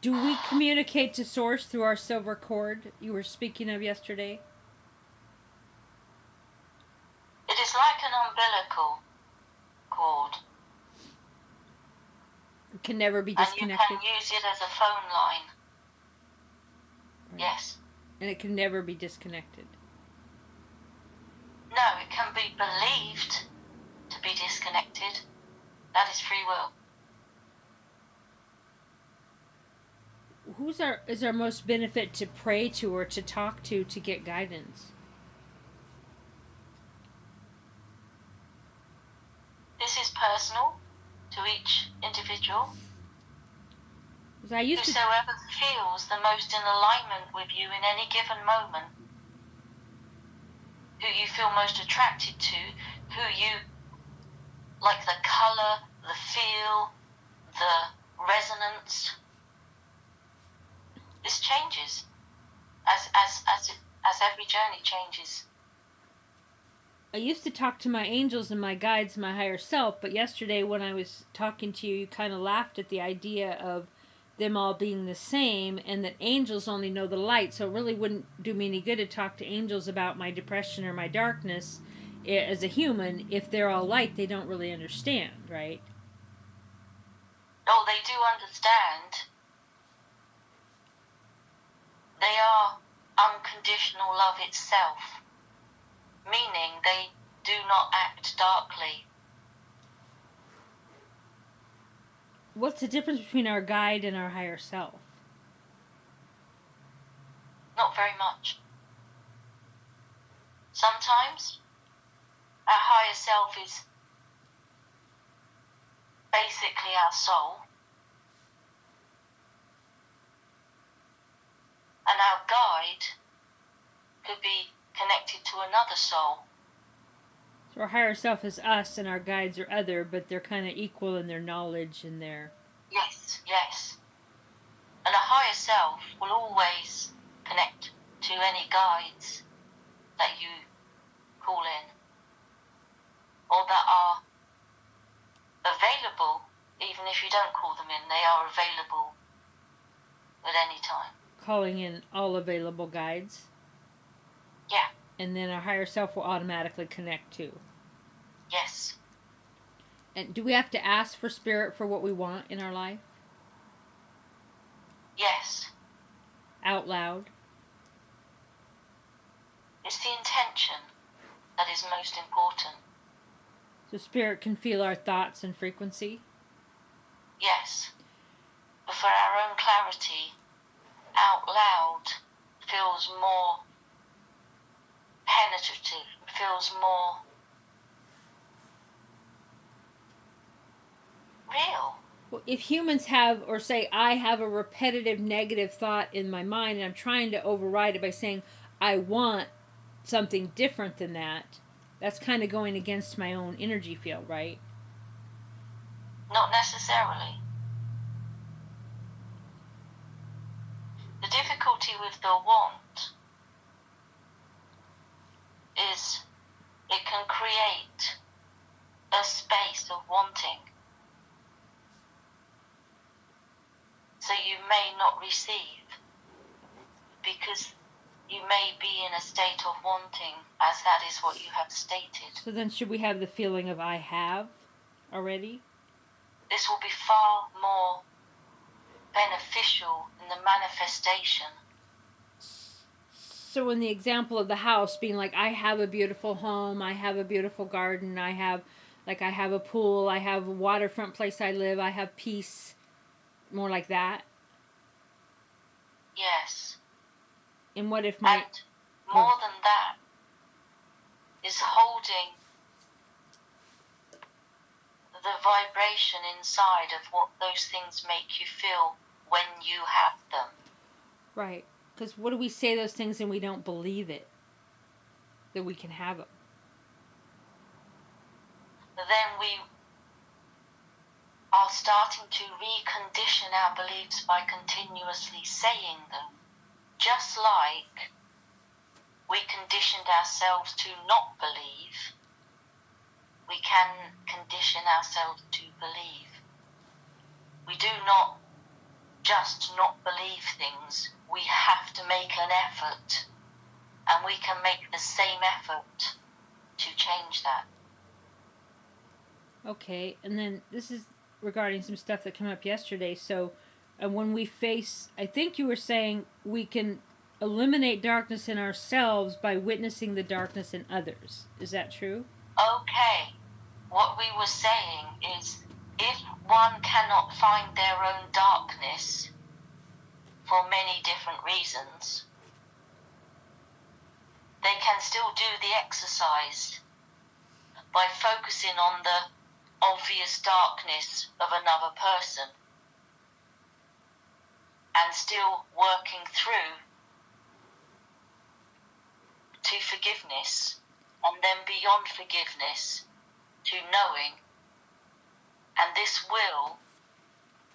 Do we communicate to Source through our silver cord you were speaking of yesterday? It is like an umbilical cord. It can never be And you disconnected? can use it as a phone line. Right. Yes. And it can never be disconnected? No, it can be believed to be disconnected. That is free will. Is our most benefit to pray to or to talk to get guidance? This is personal to each individual. I used to Whosoever feels the most in alignment with you in any given moment, who you feel most attracted to, who you like the color, the feel, the resonance. This changes as every journey changes. I used to talk to my angels and my guides, my higher self, but yesterday when I was talking to you, you kind of laughed at the idea of them all being the same and that angels only know the light, so it really wouldn't do me any good to talk to angels about my depression or my darkness as a human. If they're all light, they don't really understand, right? Oh, they do understand. They are unconditional love itself, meaning they do not act darkly. What's the difference between our guide and our higher self? Not very much. Sometimes our higher self is basically our soul, and our guide could be connected to another soul. So our higher self is us and our guides are other, but they're kind of equal in their knowledge and their... Yes, yes. And a higher self will always connect to any guides that you call in or that are available. Even if you don't call them in, they are available at any time. Calling in all available guides. Yeah. And then our higher self will automatically connect too. Yes. And do we have to ask for spirit for what we want in our life? Yes. Out loud? It's the intention that is most important. So spirit can feel our thoughts and frequency? Yes. But for our own clarity, out loud feels more penetrative, feels more real. Well, if humans have, or say, I have a repetitive negative thought in my mind and I'm trying to override it by saying, I want something different than that, that's kind of going against my own energy field, right? Not necessarily. The difficulty with the want is it can create a space of wanting. So you may not receive because you may be in a state of wanting, as that is what you have stated. So then should we have the feeling of I have already? This will be far more beneficial in the manifestation. So in the example of the house being like, I have a beautiful home, I have a beautiful garden, I have a pool, I have a waterfront place I live, I have peace, more like that. Yes. And what if my... And more than that is holding the vibration inside of what those things make you feel when you have them. Right. Because what do we say those things and we don't believe it? That we can have them. Then we are starting to recondition our beliefs by continuously saying them. Just like we conditioned ourselves to not believe, we can condition ourselves to believe. We do not just not believe things. We have to make an effort, and we can make the same effort to change that. Okay, and then this is regarding some stuff that came up yesterday. So, when we face, I think you were saying we can eliminate darkness in ourselves by witnessing the darkness in others. Is that true? Okay, what we were saying is if one cannot find their own darkness for many different reasons, they can still do the exercise by focusing on the obvious darkness of another person and still working through to forgiveness, and then beyond forgiveness to knowing, and this will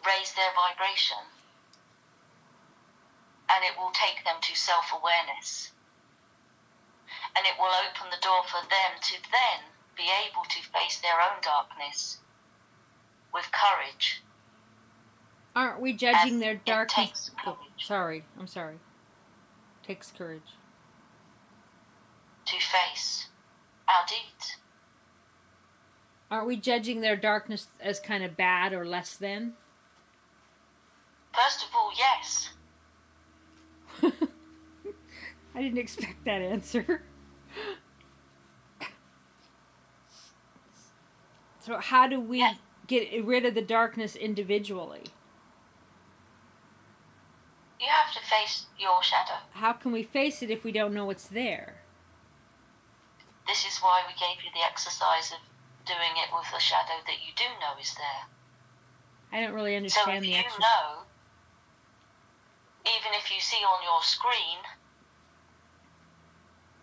raise their vibration and it will take them to self-awareness, and it will open the door for them to then be able to face their own darkness with courage. Aren't we judging their darkness? It takes courage. I'm sorry. Takes courage. To face our deeds. Aren't we judging their darkness as kind of bad or less than? First of all, yes. I didn't expect that answer. So how do we get rid of the darkness individually? You have to face your shadow. How can we face it if we don't know it's there? This is why we gave you the exercise of doing it with the shadow that you do know is there. I don't really understand the exercise. So if you know, even if you see on your screen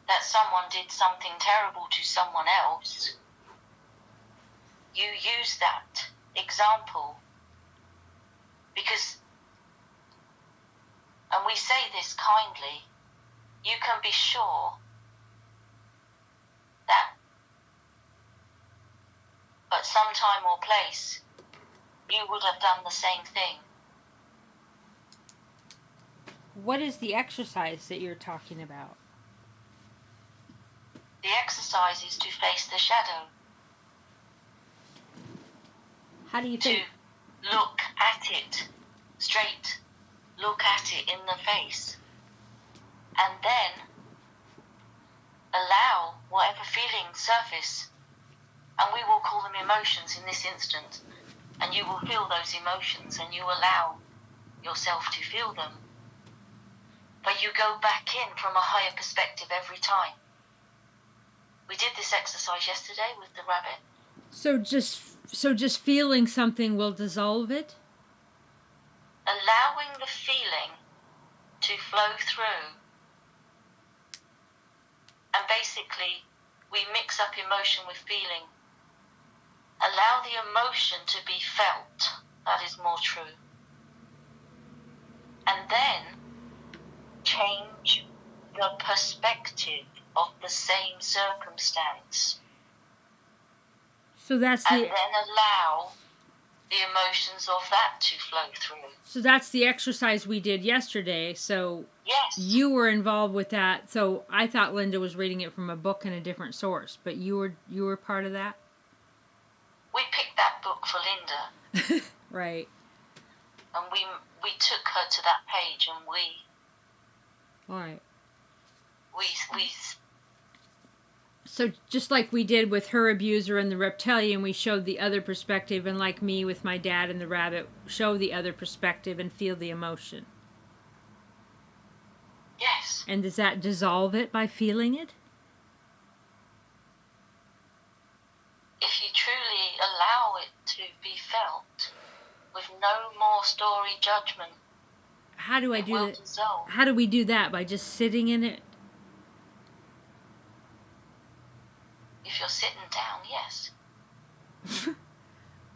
that someone did something terrible to someone else, you use that example because, and we say this kindly, you can be sure that at some time or place you would have done the same thing. What is the exercise that you're talking about? The exercise is to face the shadow. How do you think? To look at it straight, look at it in the face, and then allow whatever feelings surface, and we will call them emotions in this instance, and you will feel those emotions and you allow yourself to feel them. But you go back in from a higher perspective every time. We did this exercise yesterday with the rabbit. So just feeling something will dissolve it? Allowing the feeling to flow through. And basically, we mix up emotion with feeling. Allow the emotion to be felt. That is more true. And then change the perspective of the same circumstance. So that's and then allow the emotions of that to flow through. So that's the exercise we did yesterday. So yes, you were involved with that. So I thought Linda was reading it from a book and a different source, but you were part of that? We picked that book for Linda. Right. And we took her to that page and All right. We So just like we did with her abuser and the reptilian, we showed the other perspective, and like me with my dad and the rabbit, show the other perspective and feel the emotion. Yes. And does that dissolve it by feeling it? If you truly allow it to be felt, with no more story judgment, how do I do that? How do we do that? By just sitting in it? If you're sitting down, yes.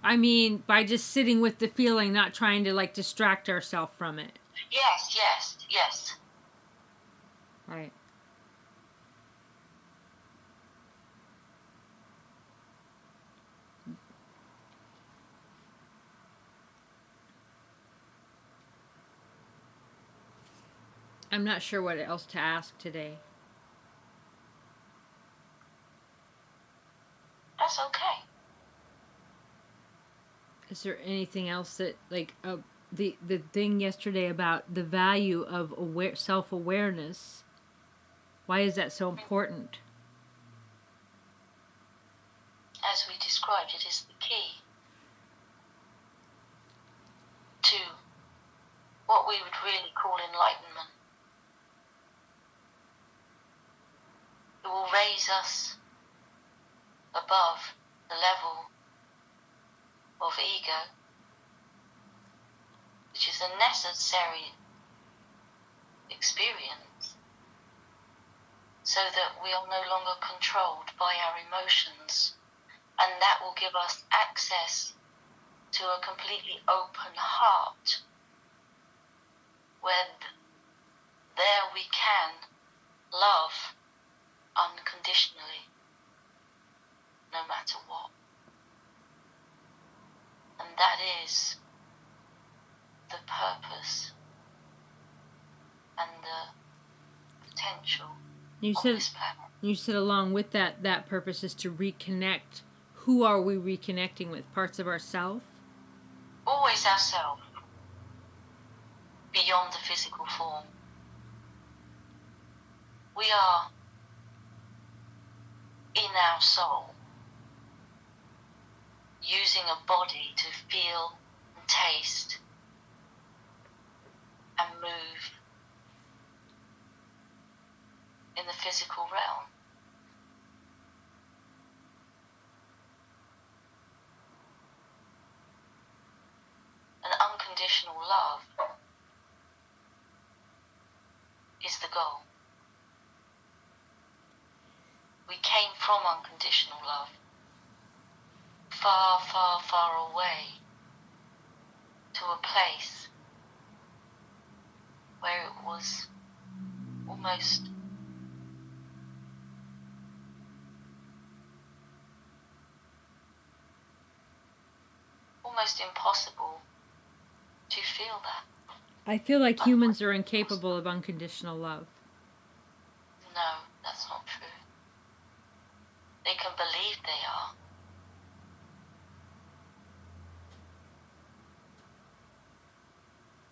I mean, by just sitting with the feeling, not trying to like distract ourselves from it. Yes. Right. I'm not sure what else to ask today. That's okay. Is there anything else that, like, the thing yesterday about the value of self awareness? Why is that so important? As we described, it is the key to what we would really call enlightenment. It will raise us above the level of ego, which is a necessary experience, so that we are no longer controlled by our emotions, and that will give us access to a completely open heart, where there we can love unconditionally, no matter what. And that is the purpose and the potential of this planet. You said along with that purpose is to reconnect. Who are we reconnecting with? Parts of ourselves? Always ourselves, beyond the physical form. We are in our soul, using a body to feel and taste and move in the physical realm. And unconditional love is the goal. We came from unconditional love, far, far, far away, to a place where it was almost impossible to feel that. I feel like humans are incapable of unconditional love. No, that's not true. They can believe they are.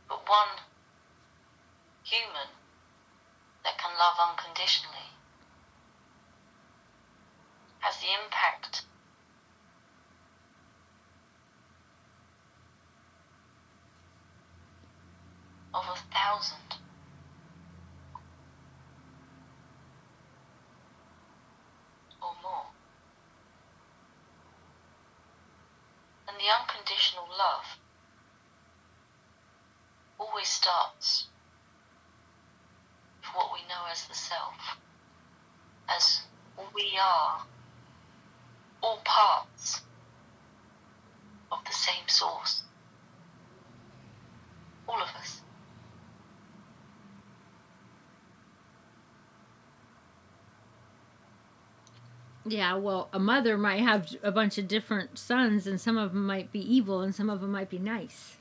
But one human that can love unconditionally has the impact of 1,000 or more. And the unconditional love always starts with what we know as the self, as we are all parts of the same source. All of us. Yeah, well, a mother might have a bunch of different sons, and some of them might be evil, and some of them might be nice.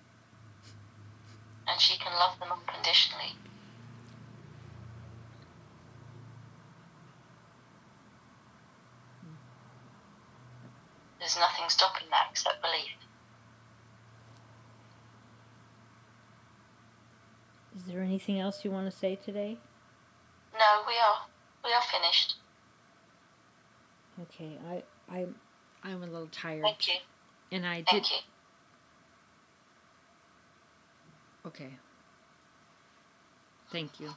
And she can love them unconditionally. There's nothing stopping that except belief. Is there anything else you want to say today? No, we are finished. Okay, I'm a little tired. Thank you. And I did. Thank you. Okay. Thank you.